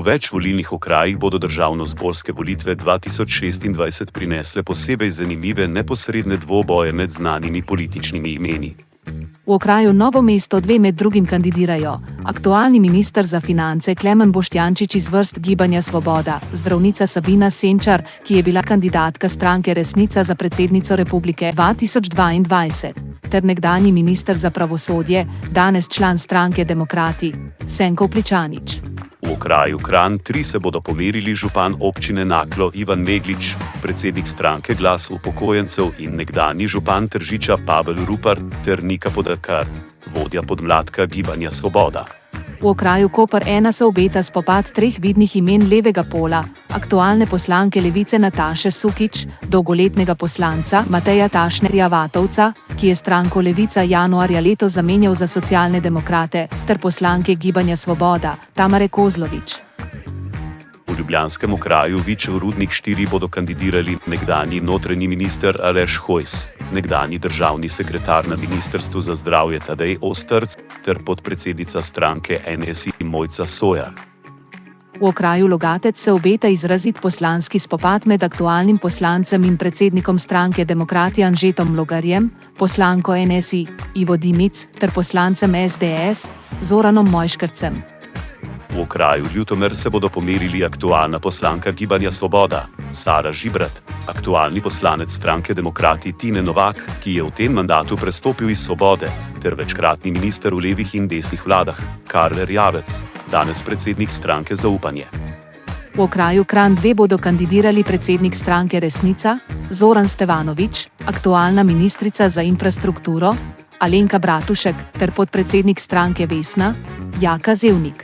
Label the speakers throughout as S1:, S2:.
S1: več volilnih okrajih bodo državnozborske volitve 2026 prinesle posebej zanimive neposredne dvoboje med znanimi političnimi imeni.
S2: V okraju Novo mesto 2 med drugim kandidirajo aktualni minister za finance Klemen Boštjančič iz vrst Gibanja Svoboda, zdravnica Sabina Senčar, ki je bila kandidatka stranke Resnica za predsednico republike 2022, ter nekdanji minister za pravosodje, danes član stranke Demokrati, Senko Pličanič.
S1: V okraju Kranj 3 se bodo pomerili župan občine Naklo Ivan Meglič, predsednik stranke Glas upokojencev in nekdanji župan Tržiča Pavel Rupert ter Nika Podakar, vodja podmladka Gibanja Svoboda.
S2: V okraju Koper 1 se obeta spopad 3 vidnih imen levega pola, aktualne poslanke Levice Nataše Sukič, dolgoletnega poslanca Mateja Tašnerja Vatovca, ki je stranko Levica januarja letos zamenjal za Socialne demokrate, ter poslanke Gibanja Svoboda Tamare Kozlovič.
S1: V ljubljanskem okraju Vičev Rudnik 4 bodo kandidirali nekdanji notranji minister Aleš Hojs, nekdanji državni sekretar na Ministrstvu za zdravje Tadej Osterc ter podpredsednica stranke NSI Mojca Sojar.
S2: V okraju Logatec se obeta izrazit poslanski spopad med aktualnim poslancem in predsednikom stranke Demokrati Anžetom Logarjem, poslanko NSI Ivo Dimic ter poslancem SDS Zoranom Mojškercem.
S1: V okraju Ljutomer se bodo pomerili aktualna poslanka Gibanja Svoboda Sara Žibrat, aktualni poslanec stranke Demokrati Tine Novak, ki je v tem mandatu prestopil iz Svobode, ter večkratni minister v levih in desnih vladah Karl Erjavec, danes predsednik stranke Zaupanje.
S2: V okraju Kranj 2 bodo kandidirali predsednik stranke Resnica Zoran Stevanovič, aktualna ministrica za infrastrukturo Alenka Bratušek ter podpredsednik stranke Vesna Jaka Zevnik.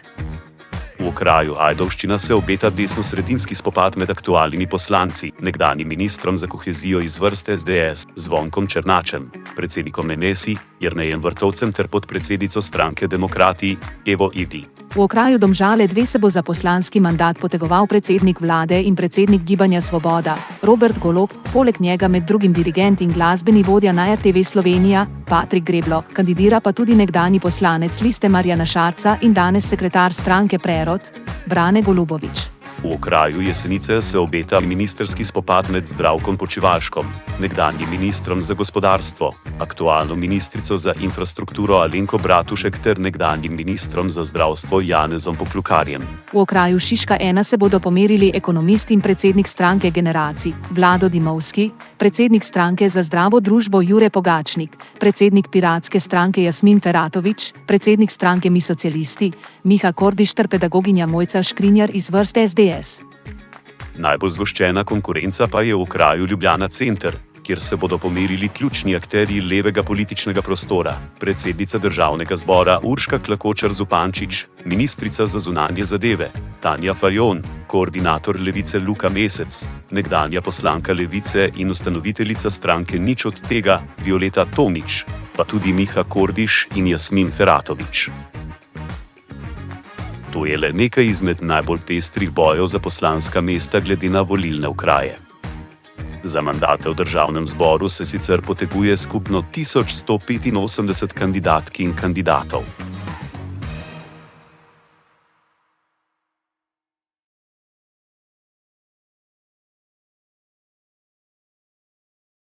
S1: V okraju Ajdovščina se obeta desnosredinski spopad med aktualnimi poslanci, nekdanjim ministrom za kohezijo iz vrst SDS Zvonkom Černačem, predsednikom NSI Jernejem Vrtovcem ter podpredsednico stranke Demokrati Evo Igl.
S2: V okraju Domžale 2 se bo za poslanski mandat potegoval predsednik vlade in predsednik Gibanja Svoboda Robert Golob, poleg njega med drugim dirigent in glasbeni vodja na RTV Slovenija Patrik Greblo, kandidira pa tudi nekdanji poslanec Liste Marjana Šarca in danes sekretar stranke Prerod Brane Golubović.
S1: V okraju Jesenice se obeta ministerski spopad med Zdravkom Počivalškom, nekdanjim ministrom za gospodarstvo, aktualno ministrico za infrastrukturo Alenko Bratušek ter nekdanjim ministrom za zdravstvo Janezom Poklukarjem.
S2: V okraju Šiška 1 se bodo pomerili ekonomist in predsednik stranke Generacij Vlado Dimovski, predsednik stranke Za zdravo družbo Jure Pogačnik, predsednik piratske stranke Jasmin Feratović, predsednik stranke Mi socialisti Miha Kordiš ter pedagoginja Mojca Škrinjar iz vrst SDS.
S1: Najbolj zgoščena konkurenca pa je v okraju Ljubljana Center, kjer se bodo pomerili ključni akterji levega političnega prostora, predsednica državnega zbora Urška Klakočar Zupančič, ministrica za zunanje zadeve Tanja Fajon, koordinator Levice Luka Mesec, nekdanja poslanka Levice in ustanoviteljica stranke Nič od tega Violeta Tomić, pa tudi Miha Kordiš in Jasmin Feratović. To je le nekaj izmed najbolj pestrih bojev za poslanska mesta glede na volilne okraje. Za mandate v državnem zboru se sicer poteguje skupno 1185 kandidatk in kandidatov.